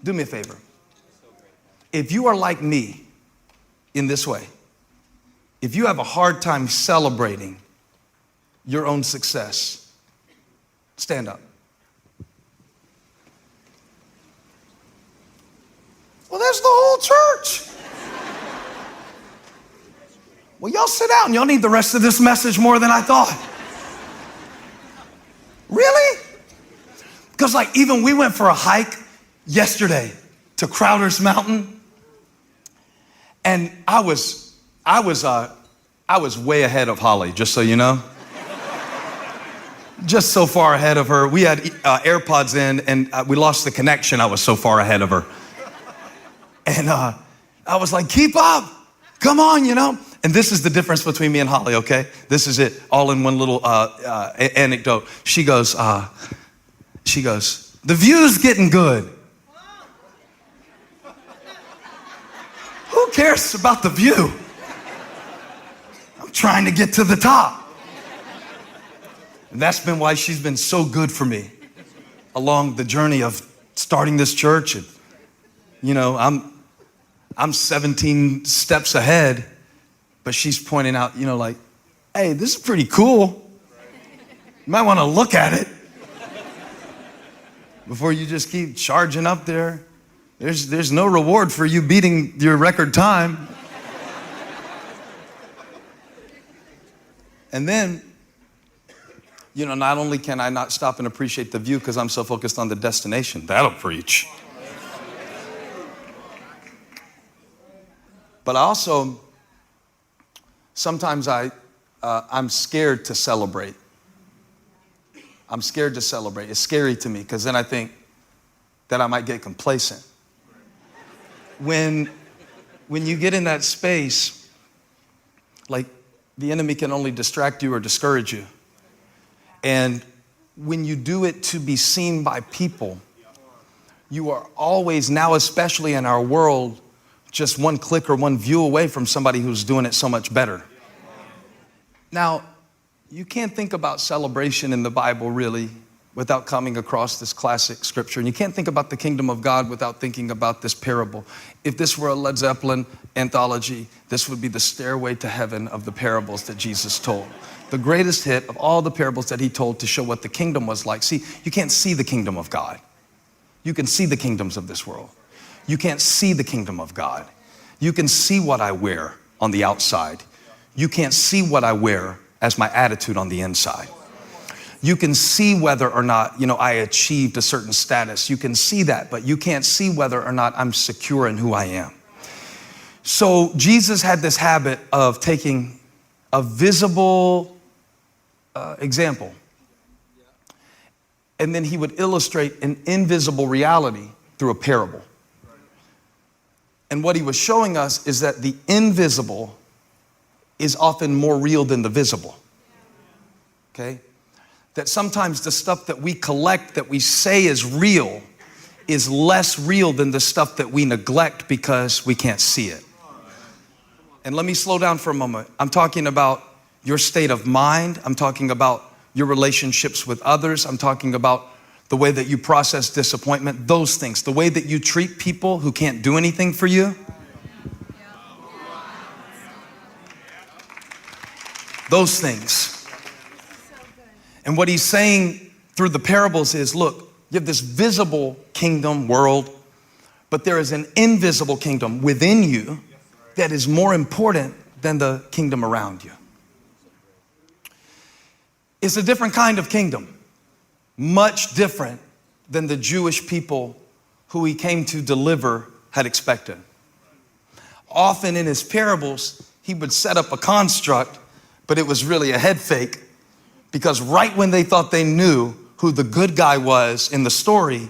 Do me a favor. If you are like me in this way, if you have a hard time celebrating your own success, stand up. Well, there's the whole church. Well, y'all sit down. Y'all need the rest of this message more than I thought. Really? Because like even we went for a hike yesterday to Crowder's Mountain, and I was way ahead of Holly, just so you know. Just so far ahead of her. We had AirPods in, and we lost the connection. I was so far ahead of her. And I was like, keep up. Come on, you know. And this is the difference between me and Holly, okay? This is it, all in one little anecdote. She goes, the view's getting good. Who cares about the view? I'm trying to get to the top. And that's been why she's been so good for me along the journey of starting this church. And, you know, I'm 17 steps ahead, but she's pointing out, you know, like, hey, this is pretty cool. You might want to look at it before you just keep charging up there. There's no reward for you beating your record time. And then, you know, not only can I not stop and appreciate the view because I'm so focused on the destination, that'll preach. But also, sometimes I'm scared to celebrate. I'm scared to celebrate. It's scary to me because then I think that I might get complacent. When you get in that space, like the enemy can only distract you or discourage you. And when you do it to be seen by people, you are always, now especially in our world, just one click or one view away from somebody who's doing it so much better. Now, you can't think about celebration in the Bible really without coming across this classic scripture. And you can't think about the kingdom of God without thinking about this parable. If this were a Led Zeppelin anthology, this would be the stairway to heaven of the parables that Jesus told. The greatest hit of all the parables that he told to show what the kingdom was like. See, you can't see the kingdom of God. You can see the kingdoms of this world. You can't see the kingdom of God. You can see what I wear on the outside. You can't see what I wear as my attitude on the inside. You can see whether or not, you know, I achieved a certain status. You can see that, but you can't see whether or not I'm secure in who I am. So Jesus had this habit of taking a visible example, and then he would illustrate an invisible reality through a parable. And what he was showing us is that the invisible is often more real than the visible. Okay? That sometimes the stuff that we collect, that we say is real, is less real than the stuff that we neglect because we can't see it. And let me slow down for a moment. I'm talking about your state of mind. I'm talking about your relationships with others. I'm talking about the way that you process disappointment, those things, the way that you treat people who can't do anything for you. Those things. And what he's saying through the parables is, look, you have this visible kingdom world, but there is an invisible kingdom within you that is more important than the kingdom around you. It's a different kind of kingdom, much different than the Jewish people who he came to deliver had expected. Often in his parables, he would set up a construct, but it was really a head fake, because right when they thought they knew who the good guy was in the story,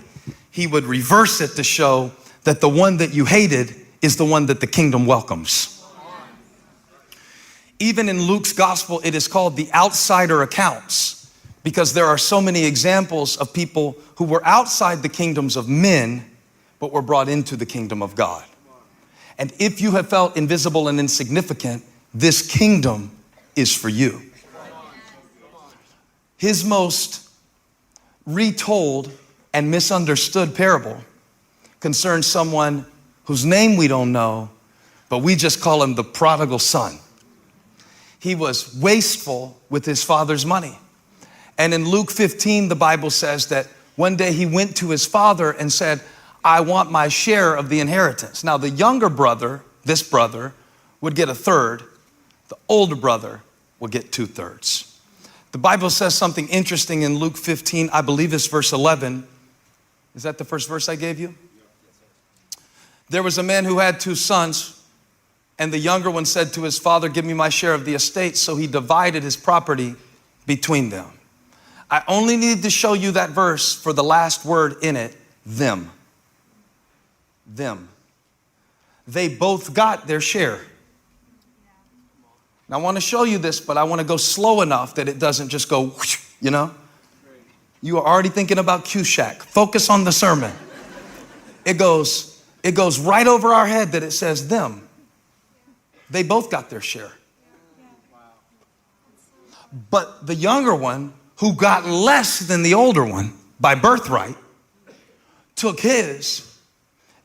he would reverse it to show that the one that you hated is the one that the kingdom welcomes. Even in Luke's gospel, it is called the outsider accounts, because there are so many examples of people who were outside the kingdoms of men, but were brought into the kingdom of God. And if you have felt invisible and insignificant, this kingdom is for you. His most retold and misunderstood parable, concerns someone whose name we don't know, but we just call him the prodigal son. He was wasteful with his father's money. And in Luke 15, the Bible says that one day he went to his father and said, I want my share of the inheritance. Now, the younger brother, this brother, would get a third. The older brother would get 2/3. The Bible says something interesting in Luke 15, I believe it's verse 11. Is that the first verse I gave you? There was a man who had 2 sons, and the younger one said to his father, give me my share of the estate. So he divided his property between them. I only need to show you that verse for the last word in it, them. Them. They both got their share. Now I want to show you this, but I want to go slow enough that it doesn't just go, whoosh, you know? You are already thinking about Q-Shack. Focus on the sermon. It goes right over our head that it says them. They both got their share. But the younger one, who got less than the older one by birthright, took his.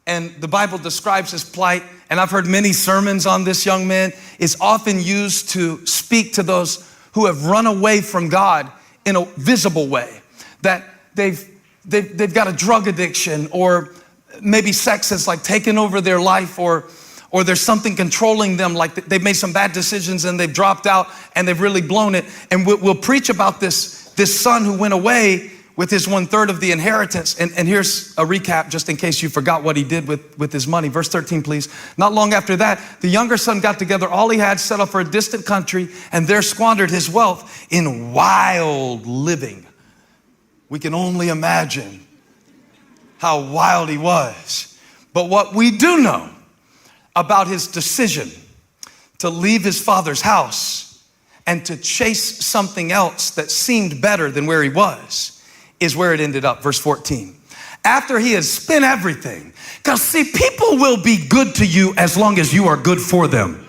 And the Bible describes his plight, and I've heard many sermons on this young man. It's often used to speak to those who have run away from God in a visible way, that they've got a drug addiction, or maybe sex has like taken over their life, or there's something controlling them, like they've made some bad decisions and they've dropped out and they've really blown it. And we'll preach about this son who went away with his 1/3 of the inheritance. And here's a recap just in case you forgot what he did with his money. Verse 13, please. Not long after that, the younger son got together all he had, set off for a distant country, and there squandered his wealth in wild living. We can only imagine how wild he was. But what we do know about his decision to leave his father's house and to chase something else that seemed better than where he was is where it ended up. Verse 14. After he had spent everything, because see, people will be good to you as long as you are good for them.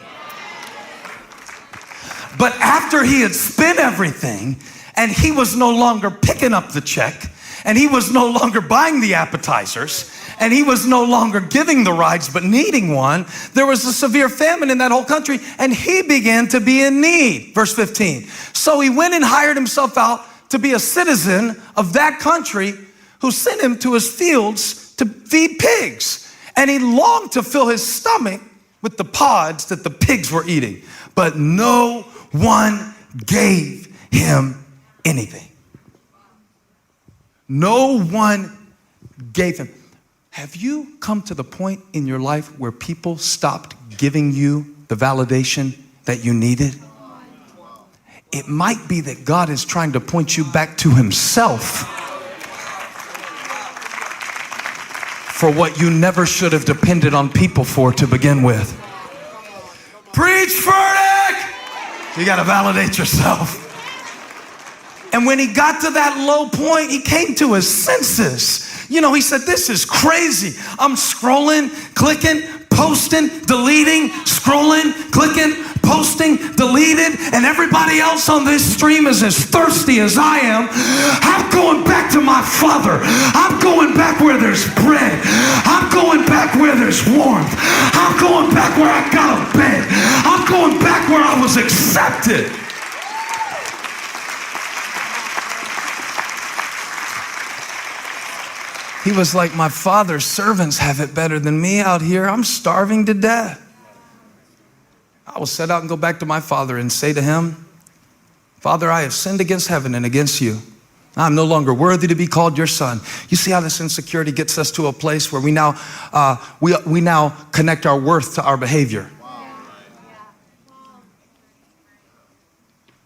But after he had spent everything and he was no longer picking up the check, and he was no longer buying the appetizers, and he was no longer giving the rides but needing one, there was a severe famine in that whole country, and he began to be in need. Verse 15. So he went and hired himself out to be a citizen of that country, who sent him to his fields to feed pigs. And he longed to fill his stomach with the pods that the pigs were eating, but no one gave him anything. No one gave him. Have you come to the point in your life where people stopped giving you the validation that you needed? It might be that God is trying to point you back to himself for what you never should have depended on people for to begin with. Preach, Furtick! You got to validate yourself. And when he got to that low point, he came to his senses. You know, he said, this is crazy. I'm scrolling, clicking, posting, deleting, scrolling, clicking, posting, deleted, and everybody else on this stream is as thirsty as I am. I'm going back to my father. I'm going back where there's bread. I'm going back where there's warmth. I'm going back where I got a bed. I'm going back where I was accepted. He was like, my father's servants have it better than me out here. I'm starving to death. I will set out and go back to my father and say to him, Father, I have sinned against heaven and against you. I'm no longer worthy to be called your son. You see how this insecurity gets us to a place where we now connect our worth to our behavior.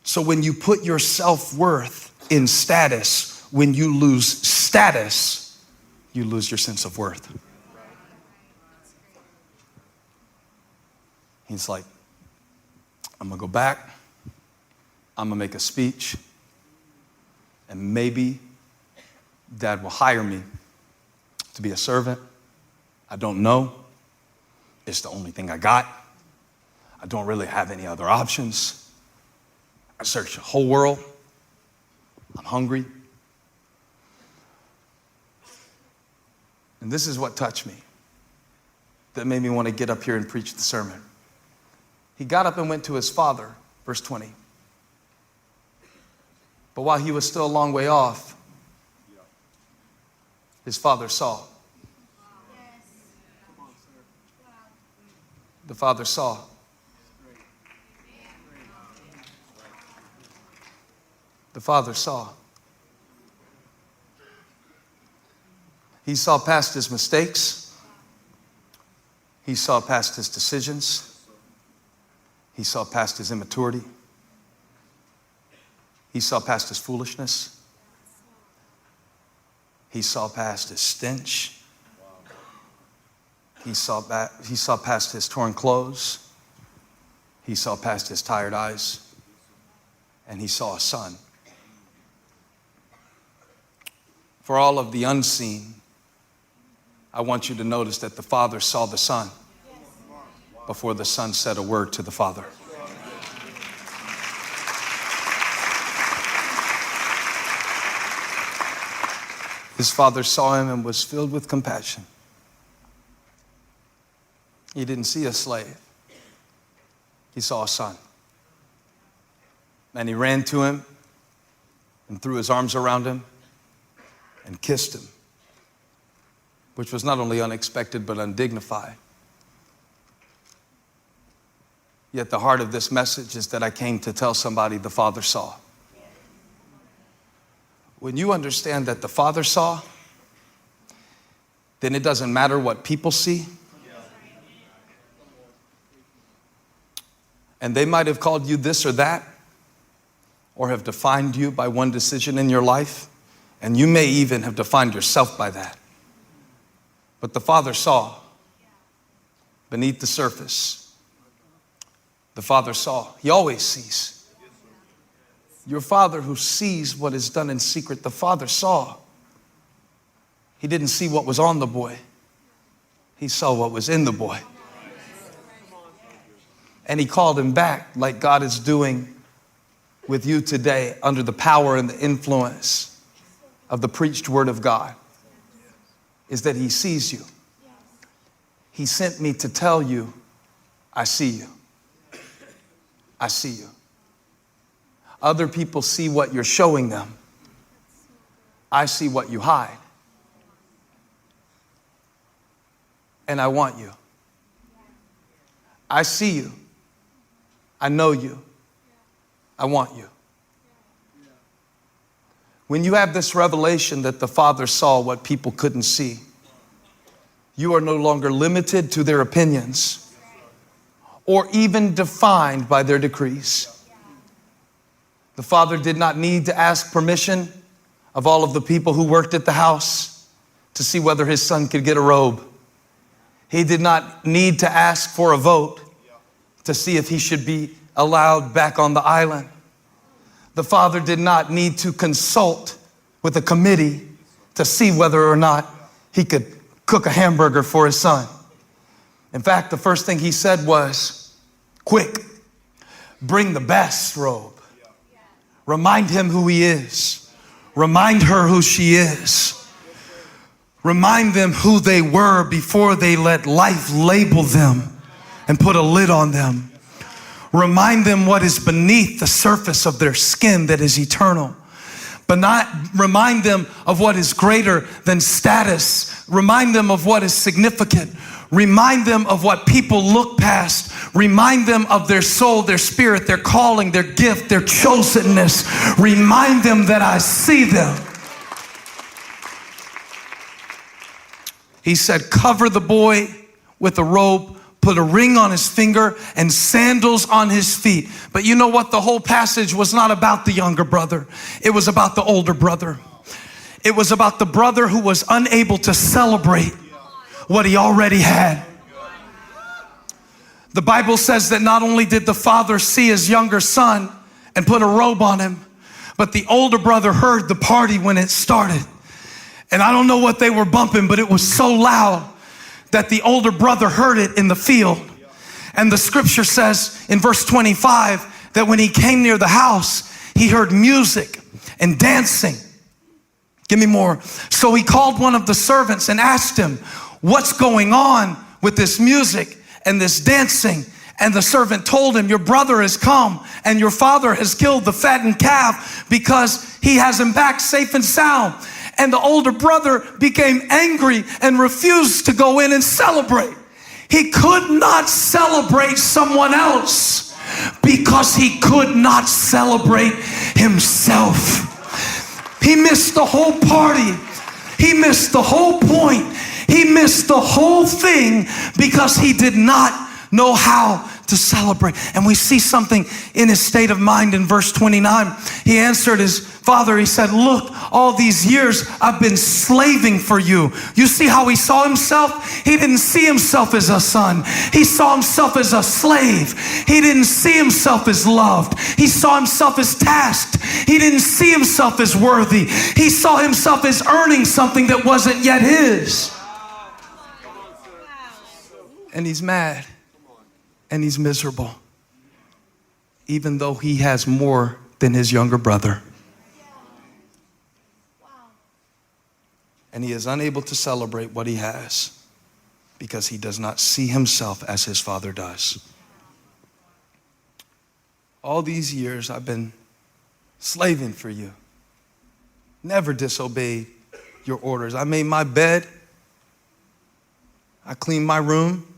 So when you put your self-worth in status, when you lose status, you lose your sense of worth. He's like, I'm gonna go back, I'm gonna make a speech, and maybe Dad will hire me to be a servant. I don't know. It's the only thing I got. I don't really have any other options. I searched the whole world. I'm hungry. And this is what touched me, that made me want to get up here and preach the sermon. He got up and went to his father, verse 20. But while he was still a long way off, his father saw. The father saw. The father saw. He saw past his mistakes. He saw past his decisions. He saw past his immaturity. He saw past his foolishness. He saw past his stench. He saw past his torn clothes. He saw past his tired eyes. And he saw a son. For all of the unseen, I want you to notice that the Father saw the Son before the Son said a word to the Father. His Father saw him and was filled with compassion. He didn't see a slave. He saw a son. And he ran to him and threw his arms around him and kissed him, which was not only unexpected but undignified. Yet the heart of this message is that I came to tell somebody the Father saw. When you understand that the Father saw, then it doesn't matter what people see. And they might have called you this or that, or have defined you by one decision in your life, and you may even have defined yourself by that. But the Father saw beneath the surface. The Father saw. He always sees. Your Father who sees what is done in secret, the Father saw. He didn't see what was on the boy. He saw what was in the boy. And he called him back like God is doing with you today under the power and the influence of the preached word of God, is that he sees you. He sent me to tell you, I see you. I see you. Other people see what you're showing them. I see what you hide. And I want you. I see you. I know you. I want you. When you have this revelation that the Father saw what people couldn't see, you are no longer limited to their opinions or even defined by their decrees. The Father did not need to ask permission of all of the people who worked at the house to see whether his son could get a robe. He did not need to ask for a vote to see if he should be allowed back on the island. The Father did not need to consult with a committee to see whether or not he could cook a hamburger for his son. In fact, the first thing he said was, quick, bring the best robe. Remind him who he is. Remind her who she is. Remind them who they were before they let life label them and put a lid on them. Remind them what is beneath the surface of their skin that is eternal. But not remind them of what is greater than status. Remind them of what is significant. Remind them of what people look past. Remind them of their soul, their spirit, their calling, their gift, their chosenness. Remind them that I see them. He said, cover the boy with a robe, put a ring on his finger and sandals on his feet. But you know what? The whole passage was not about the younger brother. It was about the older brother. It was about the brother who was unable to celebrate what he already had. The Bible says that not only did the father see his younger son and put a robe on him, but the older brother heard the party when it started. And I don't know what they were bumping, but it was so loud that the older brother heard it in the field. And the scripture says in verse 25 that when he came near the house, he heard music and dancing. Give me more. So he called one of the servants and asked him, what's going on with this music and this dancing? And the servant told him, your brother has come and your father has killed the fattened calf because he has him back safe and sound. And the older brother became angry and refused to go in and celebrate. He could not celebrate someone else because he could not celebrate himself. He missed the whole party. He missed the whole point. He missed the whole thing because he did not know how to celebrate. And we see something in his state of mind in verse 29. He answered his father. He said, look, all these years I've been slaving for you. You see how he saw himself? He didn't see himself as a son. He saw himself as a slave. He didn't see himself as loved. He saw himself as tasked. He didn't see himself as worthy. He saw himself as earning something that wasn't yet his. And he's mad. And he's miserable, even though he has more than his younger brother. And he is unable to celebrate what he has because he does not see himself as his father does. All these years I've been slaving for you. Never disobeyed your orders. I made my bed. I cleaned my room.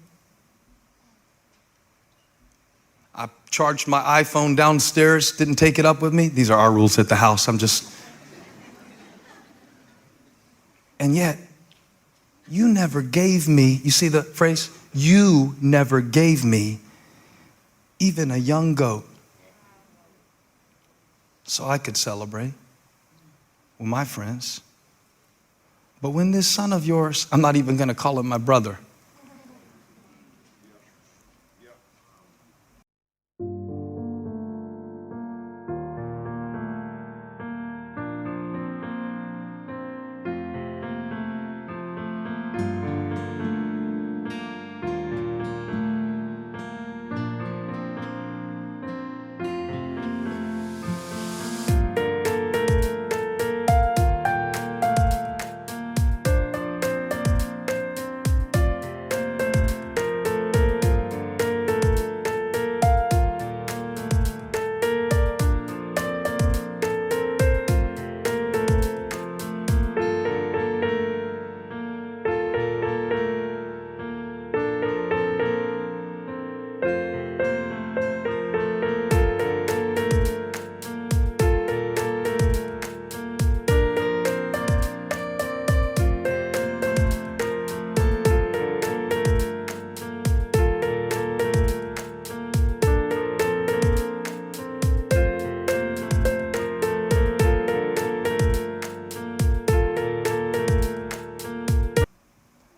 I charged my iPhone downstairs, didn't take it up with me. These are our rules at the house. And yet, you never gave me, you see the phrase? You never gave me even a young goat so I could celebrate with my friends. But when this son of yours, I'm not even going to call him my brother.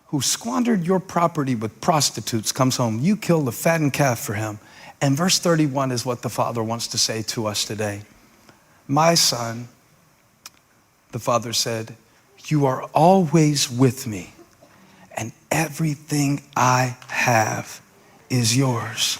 Who squandered your property with prostitutes comes home. You killed the fattened calf for him. And verse 31 is what the Father wants to say to us today. My son, the Father said, you are always with me, and everything I have is yours.